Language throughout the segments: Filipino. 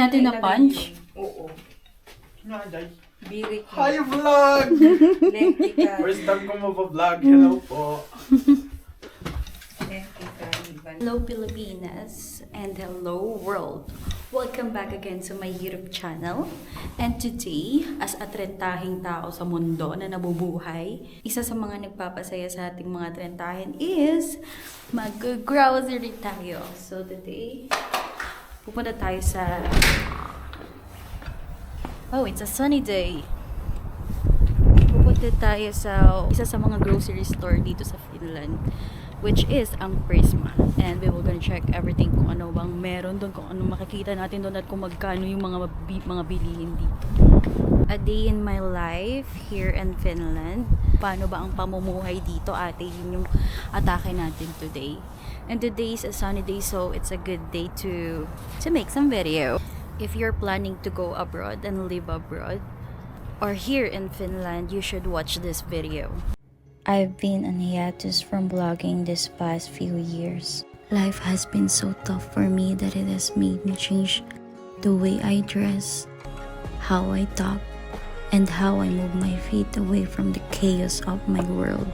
natin na punch. Oo. Naday. Birik. Hi vlog! Lektika. First time ko mag-vlog. Hello po. Lektika. Hello Pilipinas and hello world. Welcome back again to my YouTube channel. And today, as a trentahing tao sa mundo na nabubuhay, isa sa mga nagpapasaya sa ating mga trentahin is mag-grocery tayo. So today, pupunta tayo sa... Oh, it's a sunny day. Pupunta tayo sa isa sa mga grocery store dito sa Finland, which is ang Prisma. And we will gonna check everything kung ano bang meron doon, kung ano makikita natin doon at kung magkano yung mga bilihin dito. A day in my life here in Finland. Paano ba ang pamumuhay dito, ate? Yun yung atake natin today. And today is a sunny day, so it's a good day to make some video. If you're planning to go abroad and live abroad or here in Finland, you should watch this video. I've been on hiatus from vlogging this past few years. Life has been so tough for me that it has made me change the way I dress, how I talk, and how I move my feet away from the chaos of my world.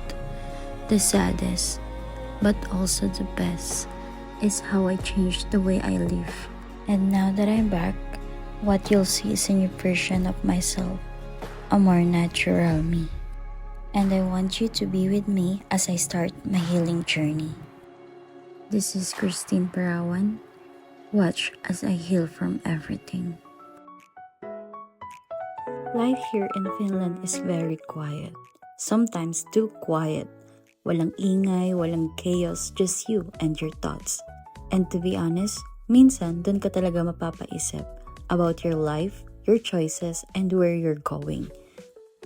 The saddest, but also the best, is how I changed the way I live. And now that I'm back, what you'll see is a new version of myself, a more natural me. And I want you to be with me as I start my healing journey. This is Christine Parawan. Watch as I heal from everything. Life here in Finland is very quiet. Sometimes too quiet. Walang ingay, walang chaos, just you and your thoughts. And to be honest, minsan dun ka talaga mapapaisip about your life, your choices, and where you're going.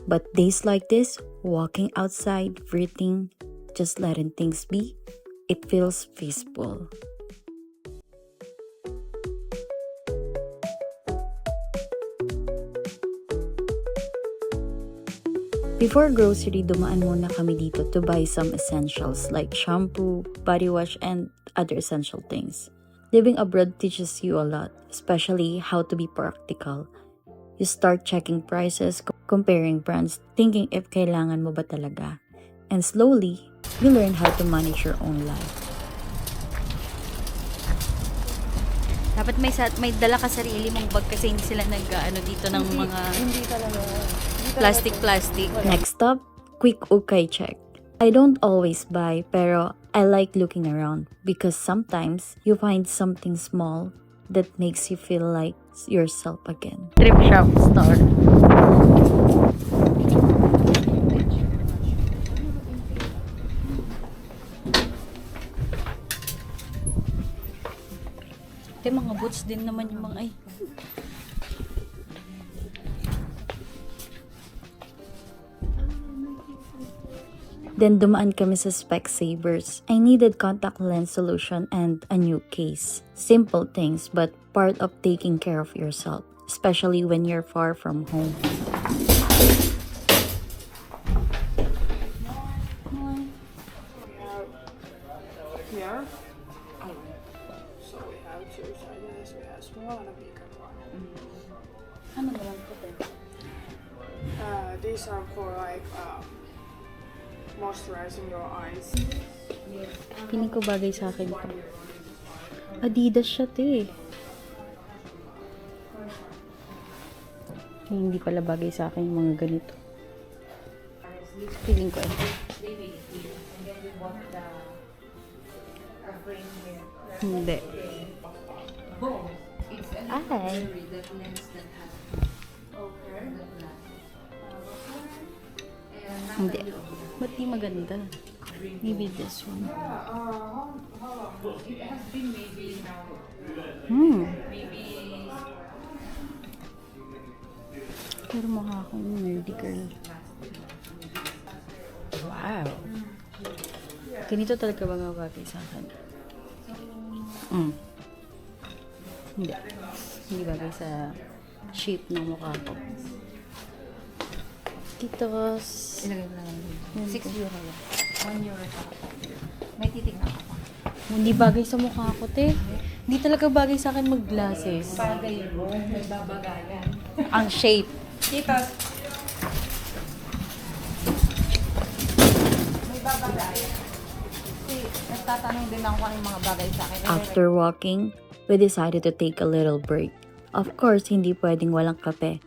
But days like this, walking outside, breathing, just letting things be, it feels peaceful. Before grocery, dumaan muna kami dito to buy some essentials like shampoo, body wash, and other essential things. Living abroad teaches you a lot, especially how to be practical. You start checking prices, comparing brands, thinking if kailangan mo ba talaga. And slowly, you learn how to manage your own life. Dapat may dala ka sarili mong bag kasi hindi sila nag-ano dito ng mga Hindi talaga. plastic. Next up, quick ukay check. I don't always buy, pero I like looking around because sometimes you find something small that makes you feel like yourself again. Trip shop store. Ito mga boots din naman yung mga ay. Then dumaan kami sa Specsavers. I needed contact lens solution and a new case. Simple things but part of taking care of yourself, especially when you're far from home. Here. So we have two sizes. We have small and a bigger one. Ano naman po din? These are for like moisturizing your eyes. Piling ko bagay sa akin to. Adidas siya, te. Hindi pala bagay sa akin yung mga ganito. Piling ko Hindi. Ay. Hindi. Ba't di maganda? Maybe this one. Pero mukha akong nerdy girl. Wow. Ganito talaga ba nga bagay sa akin? Hindi. Hindi bagay sa shape ng mukha ko. Titos. Ilagay mo lang. 6 euro yan. 1 euro pa. May titig na ako pa. Hindi bagay sa mukha ko, te. Hindi talaga bagay sa akin mag-glasses. Bagay mo, nagbabagayan. Ang shape. Titos. May babagayan. Kasi nagtatanong din ako kung anong mga bagay sa akin. After walking, we decided to take a little break. Of course, hindi pwedeng walang kape.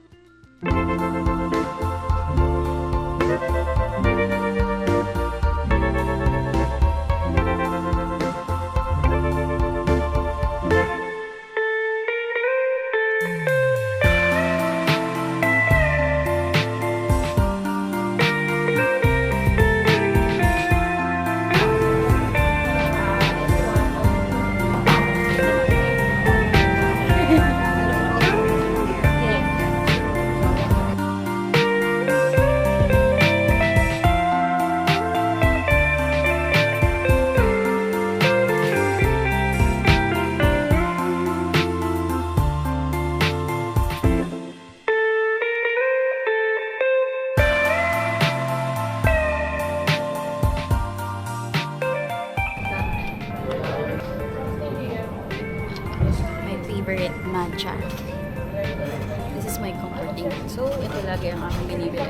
My favorite matcha. This is my comforting food. So, ito lagi ang aking binibili.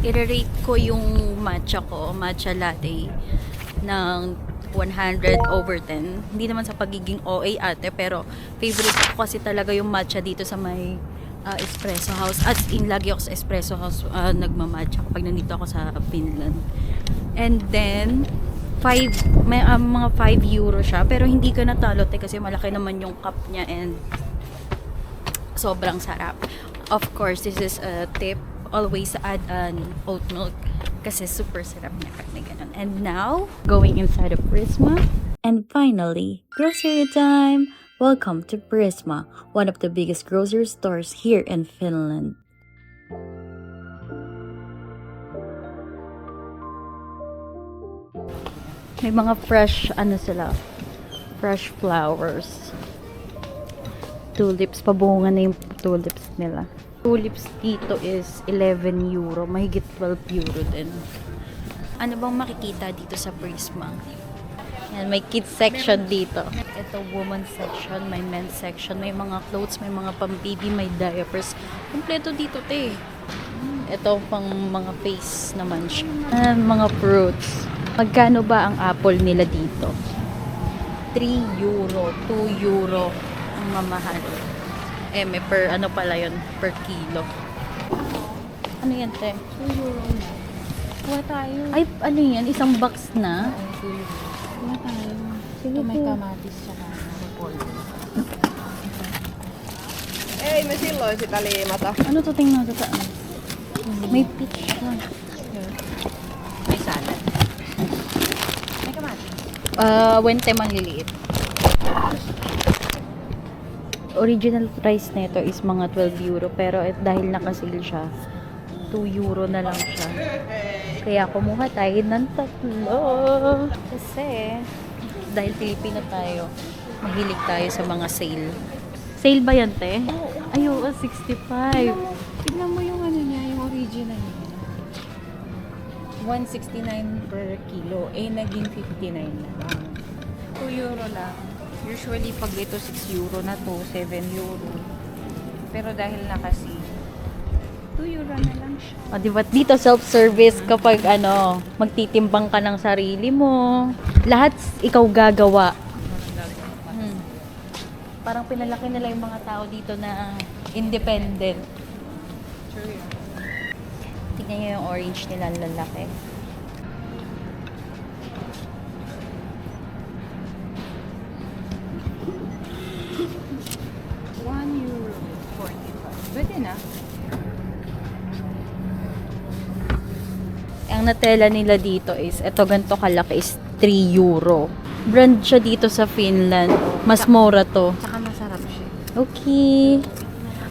I-rate ko yung matcha ko, matcha latte, ng 100/10. Hindi naman sa pagiging OA ate, pero favorite ko kasi talaga yung matcha dito sa may espresso house. As in, lagi ako sa espresso house nagmamatcha kapag nandito ako sa Finland. And then, mga 5 euro siya, pero hindi ka natalo kasi malaki naman yung cup niya and sobrang sarap. Of course, this is a tip. Always add an oat milk kasi super sarap niya pag may ganun. And now, going inside of Prisma. And finally, grocery time! Welcome to Prisma, one of the biggest grocery stores here in Finland. May mga fresh, fresh flowers. Tulips, pabunga na yung tulips nila. Tulips dito is 11 euro, mahigit 12 euro din. Ano bang makikita dito sa Prisma? Yan, may kids section dito. Ito, women's section, may men's section, may mga clothes, may mga pambaby, may diapers. Kompleto dito, te. Ito, pang mga face naman siya. Mga fruits. Magkano ba ang apple nila dito? 3 euro, 2 euro ang mamahal. May per ano pala yun, per kilo. Ano yan, te? 2 euro na. Kuha tayo. Ay, ano yan? Isang box na? Kuha tayo. Sige Ito may po. kamatis tsaka repolyo. Ei me silloin sitä liimata. Ano to, tingnan ko saan? May peach na. May salad. May kamatis. Wente manliliit. Original price nito is mga 12 euro pero dahil nakasil siya 2 euro na lang siya, kaya kumuha tayo ng 3 kasi dahil Pilipino tayo, mahilig tayo sa mga sale ba yan, te? Ay, oo, 65. Tignan mo yung ano niya, yung original niya. 169 per kilo. Naging 59 na lang. 2 euro lang. Usually, pag ito 6 euro na to, 7 euro. Pero dahil nakasi, 2 euro na lang siya. O, diba? Dito self-service kapag magtitimbang ka ng sarili mo. Lahat ikaw gagawa. Parang pinalaki nila yung mga tao dito na independent. True yun. Tingnan nyo yung orange nila, ang lalaki. €1.45. Pwede na. Ang natela nila dito is, eto ganito kalaki is 3 euro. Brand siya dito sa Finland. Mas mura to. Tsaka masarap siya. Okay.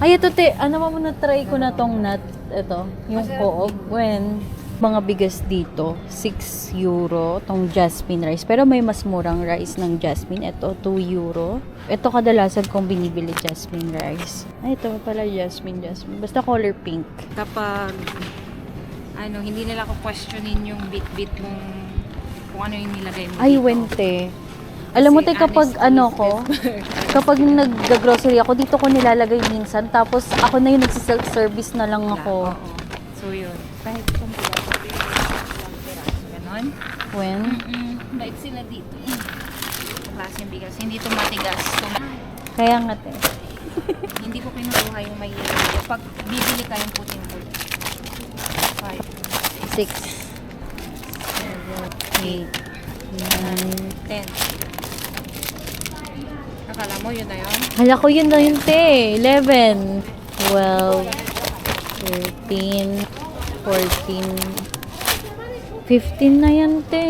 Ay, ito te, mo muna try ko na tong nut. Ito, yung coog. When, mga bigas dito, 6 euro, tong jasmine rice. Pero may mas murang rice ng jasmine. Ito, 2 euro. Ito kadalasan kong binibili jasmine rice. Ay, ito pala jasmine. Basta color pink. Kapag hindi nila ko questionin yung bit-bit mong kung ano yung nilagay mo Ay, dito. wente. Alam mo, te, kapag honestly, ano ko, kapag nag-grocery ako, dito ko nilalagay minsan. Tapos ako na yung nagsiself-service na lang ako. Oo. So, yun. Kahit kung piraso. Ganon. When? Bait sila dito. Klaseng bigas. Hindi ito matigas. So, Kaya nga, te. hindi ko kinukuha yung may yellow. Pag bibili ka yung puting-puti. 5, 6, 7, 8, 9. 10. Akala mo yun na yun? Hala ko yun na yun, te. 11, 12, 13, 14, 15 na yan, te.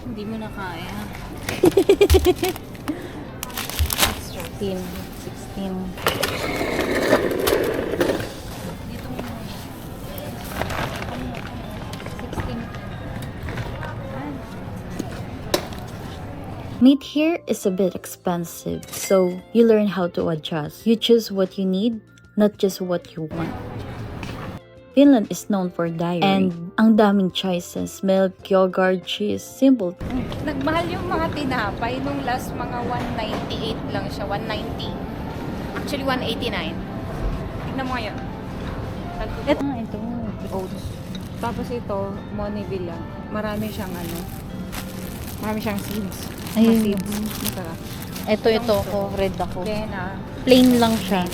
Hindi mo na kaya. 15, 16. Dito mo. 16. Meat here is a bit expensive, so you learn how to adjust. You choose what you need, not just what you want. Finland is known for dairy, and ang daming choices: milk, yogurt, cheese, simple. Nagmahal yung mga tinapay. Nung last mga 198 lang siya. 190. Actually, 189. Tignan mo ngayon. Ito. Oats. Tapos ito, Monivilla. Marami siyang marami siyang seeds. Ayun. Seeds. Masarap. Ito ko. Red ako. Then, Plain lang siya.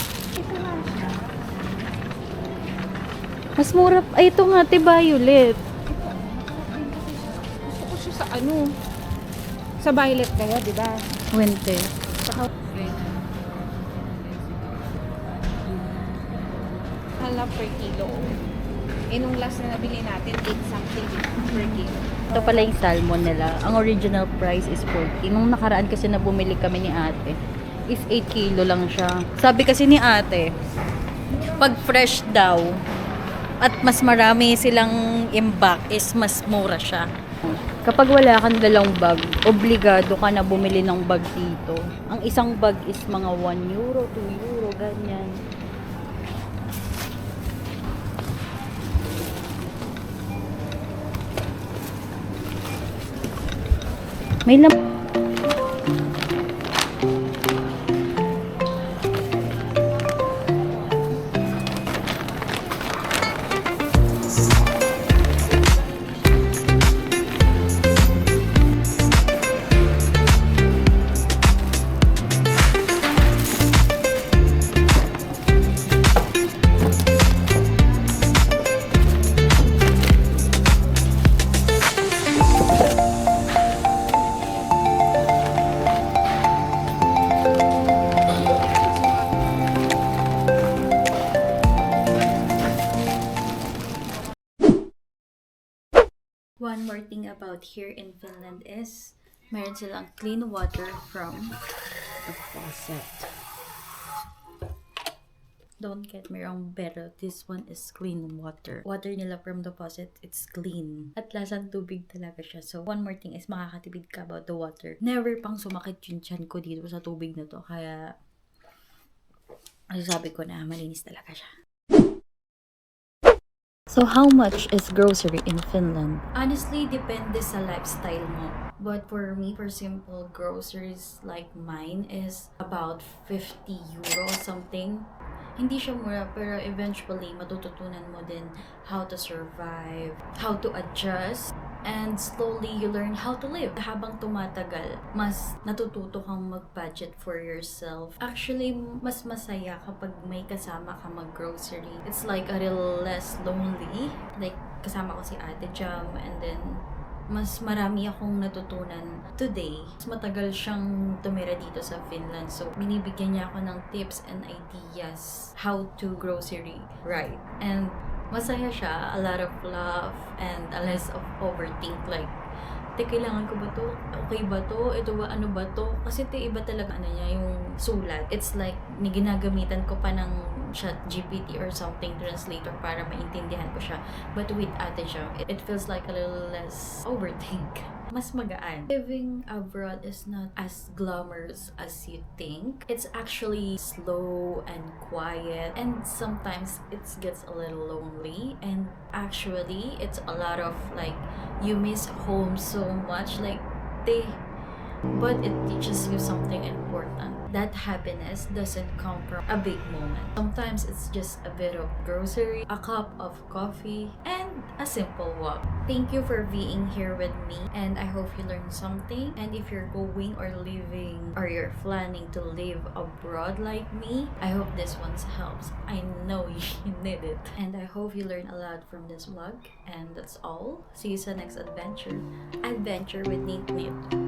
Mas mura. Ay, ito nga, te, violet. gusto ko siya sa violet kaya, di ba? Wente. Hala per kilo. Nung last na nabili natin, 8 something per kilo. Ito pala yung salmon nila. Ang original price is 40. Nung nakaraan kasi na bumili kami ni ate, is 8 kilo lang siya. Sabi kasi ni ate, pag fresh daw, at mas marami silang imbak, is mas mura siya. Kapag wala kang dalang bag, obligado ka na bumili ng bag dito. Ang isang bag is mga 1 euro, 2 euro, ganyan. May One more thing about here in Finland is meron silang clean water from the faucet. Don't get me wrong, pero this one is clean water. Water nila from the faucet, it's clean. At lasang tubig talaga siya. So, one more thing is makakatipid ka about the water. Never pang sumakit yung tiyan ko dito sa tubig na to. Kaya, sabi ko na malinis talaga siya. So, how much is grocery in Finland? Honestly, depende sa lifestyle mo. But for me, for simple groceries like mine is about 50 euro something. Hindi siya mura, pero eventually matututunan mo din how to survive, how to adjust, and slowly you learn how to live. Habang tumatagal, mas natututo kang mag-budget for yourself. Actually, mas masaya kapag may kasama ka mag-grocery. It's like a little less lonely. Like, kasama ko si Ate Jam, and then mas marami akong natutunan today. Mas matagal siyang tumira dito sa Finland. So, binibigyan niya ako ng tips and ideas how to grocery right. And masaya siya. A lot of love and a less of overthink. Like, kailangan ko ba to? Okay ba to? Ito ba? Ano ba to? Kasi iba talaga niya yung sulat. It's like, ginagamitan ko pa ng chat GPT or something translator para maintindihan ko siya. But with Ate Jam, it feels like a little less overthink. Mas magaan. Living abroad is not as glamorous as you think. It's actually slow and quiet, and sometimes it gets a little lonely, and actually it's a lot of like you miss home so much, like they but it teaches you something important. That happiness doesn't come from a big moment. Sometimes it's just a bit of grocery, a cup of coffee, and a simple walk. Thank you for being here with me, and I hope you learned something. And if you're going or living or you're planning to live abroad like me, I hope this one helps. I know you need it. And I hope you learn a lot from this vlog. And that's all. See you sa next adventure. Adventure with Neat Knit.